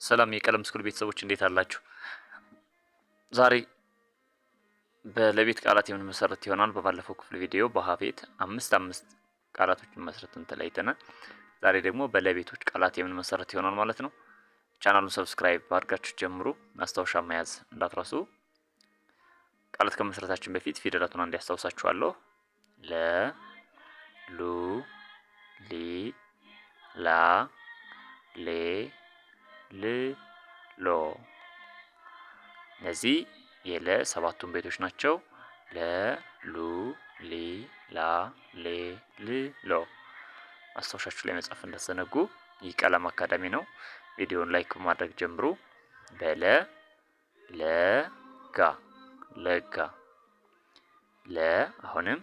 ሰላም የቀለም ስኩል ቤተሰቦች እንዴት አላችሁ? ዛሬ በለቤት ቃላት የምንመሰረት ይሆናል። በባለፈው ክፍል ቪዲዮ በሀቤት አምስት ቃላቶችን መስረትን ተለያይተናል። ዛሬ ደግሞ በለቤቶች ቃላት የምንመሰረት ይሆናል ማለት ነው። ቻናሉን ሰብስክራይብ አድርጋችሁ ጀምሩ። ማስታወሻ መያዝ እንዳትረሱ። ቃላት ከመስረታችን በፊት ፊደላቱን አንድ ያስታውሳችኋለሁ። ለ፣ ሉ፣ ሊ፣ ላ፣ ሌ፣ ል፣ ሎ። እነዚህ የለ ሰባቱን ቤቶች ናቸው። ለ፣ ሉ፣ ሊ፣ ላ፣ ሌ፣ ል፣ ሎ። ማስታወሻችሁ ላይ መጻፍ እንዳትዘነጉ። ይህ ቀለም አካዳሚ ነው። ቪዲዮውን ላይክ በማድረግ ጀምሩ። በለ፣ ለጋ፣ ለጋ። ለ፣ አሁንም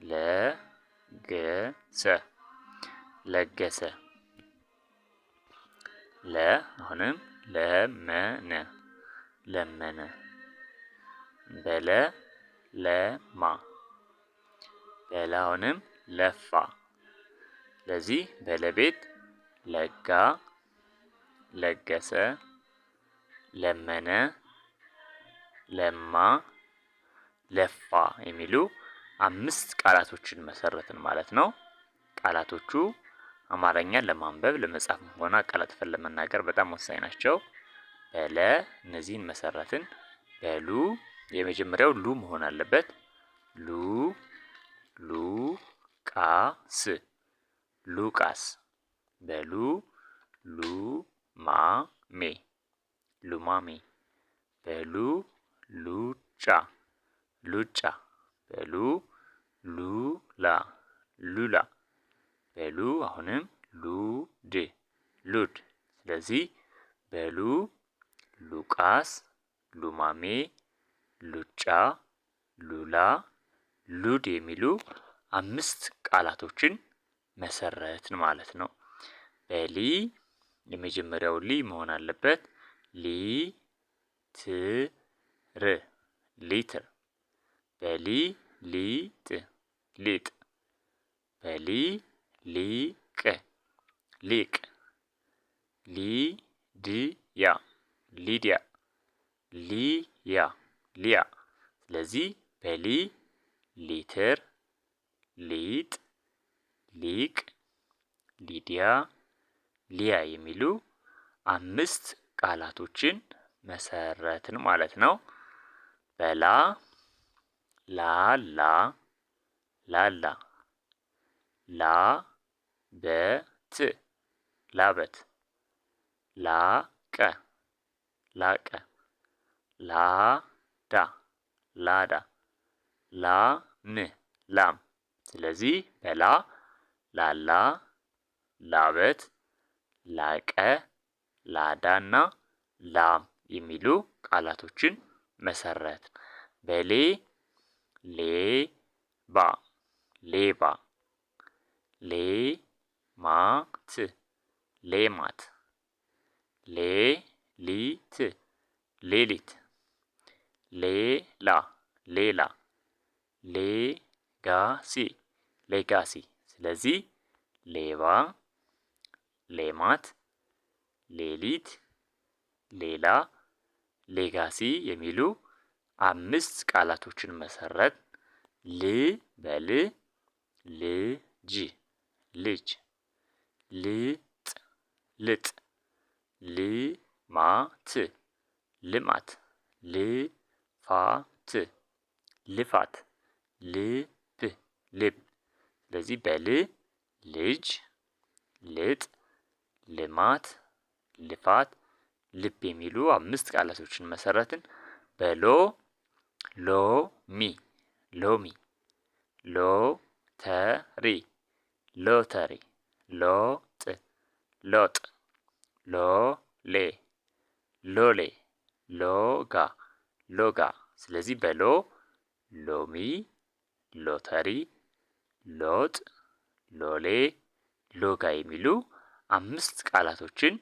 ለገሰ፣ ለገሰ። ለ፣ አሁንም ለመነ፣ ለመነ። በለ፣ ለማ። በለ፣ አሁንም ለፋ። ስለዚህ በለቤት ለጋ፣ ለገሰ፣ ለመነ፣ ለማ፣ ለፋ የሚሉ አምስት ቃላቶችን መሰረትን ማለት ነው። ቃላቶቹ አማርኛን ለማንበብ ለመጻፍም ሆነ አቀላጥፈን ለመናገር በጣም ወሳኝ ናቸው። በለ እነዚህን መሰረትን። በሉ የመጀመሪያው ሉ መሆን አለበት። ሉ፣ ቃስ፣ ሉቃስ። በሉ ሉማሜ፣ ሉማሜ። በሉ ሉጫ፣ ሉጫ። በሉ ሉላ፣ ሉላ። በሉ አሁንም ሉድ፣ ሉድ። ስለዚህ በሉ ሉቃስ፣ ሉማሜ፣ ሉጫ፣ ሉላ፣ ሉድ የሚሉ አምስት ቃላቶችን መሰረትን ማለት ነው። በሊ የመጀመሪያው ሊ መሆን አለበት። ሊ፣ ት፣ ር፣ ሊትር። በሊ ሊጥ፣ ሊጥ። በሊ ሊቅ፣ ሊቅ። ሊድያ፣ ሊዲያ። ሊያ፣ ሊያ። ስለዚህ በሊ ሊትር፣ ሊጥ፣ ሊቅ፣ ሊዲያ፣ ሊያ የሚሉ አምስት ቃላቶችን መሰረትን ማለት ነው። በላ ላላ፣ ላላ። ላ በት፣ ላበት። ላቀ፣ ላቀ። ላዳ፣ ላዳ። ላም፣ ላም። ስለዚህ በላ ላላ፣ ላበት፣ ላቀ፣ ላዳና ላም የሚሉ ቃላቶችን መሰረት። በሌ ሌባ፣ ሌባ። ሌማት፣ ሌማት። ሌሊት፣ ሌሊት። ሌላ፣ ሌላ። ሌጋሲ፣ ሌጋሲ። ስለዚህ ሌባ፣ ሌማት፣ ሌሊት፣ ሌላ፣ ሌጋሲ የሚሉ አምስት ቃላቶችን መሰረት። ል በል ልጅ፣ ልጅ። ልጥ፣ ልጥ። ልማት፣ ልማት። ልፋት፣ ልፋት። ልብ፣ ልብ። ስለዚህ በል ልጅ፣ ልጥ፣ ልማት፣ ልፋት፣ ልብ የሚሉ አምስት ቃላቶችን መሰረትን። በሎ ሎሚ፣ ሎሚ። ሎተሪ፣ ሎተሪ። ሎጥ፣ ሎጥ። ሎሌ፣ ሎሌ። ሎጋ፣ ሎጋ። ስለዚህ በሎ ሎሚ፣ ሎተሪ፣ ሎጥ፣ ሎሌ፣ ሎጋ የሚሉ አምስት ቃላቶችን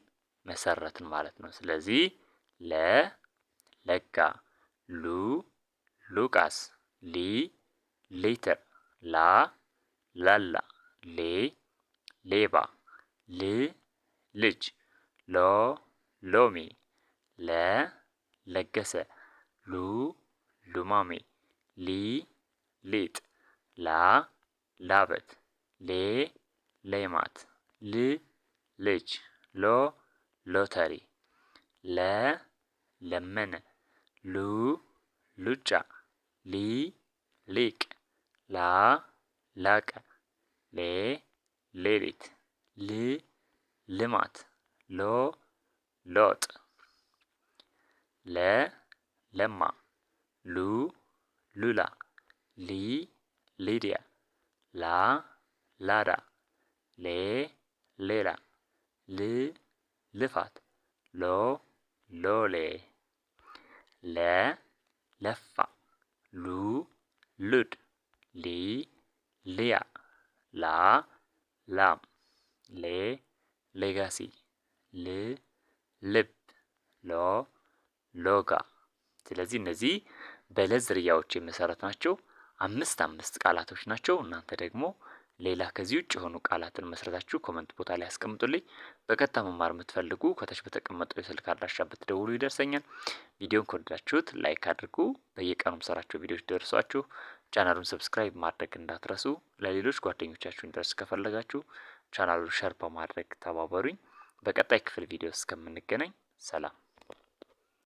መሰረትን ማለት ነው። ስለዚህ ለ ለጋ፣ ሉ ሉቃስ፣ ሊ ሊትር፣ ላ ላላ፣ ሌ ሌባ፣ ል ልጅ፣ ሎ ሎሚ ለ ለገሰ ሉ ሉማሜ ሊ ሊጥ ላ ላበት ሌ ሌማት ል ልጅ ሎ ሎተሪ ለ ለመነ ሉ ሉጫ ሊ ሊቅ ላ ላቀ ሌ ሌሊት ል ልማት ሎ ሎጥ ለ ለማ ሉ ሉላ ሊ ሊዲያ ላ ላዳ ሌ ሌላ ል ልፋት ሎ ሎሌ ለ ለፋ ሉ ሉድ ሊ ልያ ላ ላም ሌ ሌጋሲ ል ልብ ሎ ሎጋ። ስለዚህ እነዚህ በለ ዝርያዎች የመሰረት ናቸው። 5 ቃላቶች ናቸው። እናንተ ደግሞ ሌላ ከዚህ ውጭ የሆኑ ቃላትን መስረታችሁ ኮመንት ቦታ ላይ አስቀምጡልኝ። በቀጥታ መማር የምትፈልጉ ከታች በተቀመጠው የስልክ አድራሻ ብትደውሉ ይደርሰኛል። ቪዲዮን ከወደዳችሁት ላይክ አድርጉ። በየቀኑ የምሰራቸው ቪዲዮዎች ደርሷችሁ ቻናሉን ሰብስክራይብ ማድረግ እንዳትረሱ። ለሌሎች ጓደኞቻችሁ እንዲደርስ ከፈለጋችሁ ቻናሉን ሸር በማድረግ ተባበሩኝ። በቀጣይ ክፍል ቪዲዮ እስከምንገናኝ ሰላም።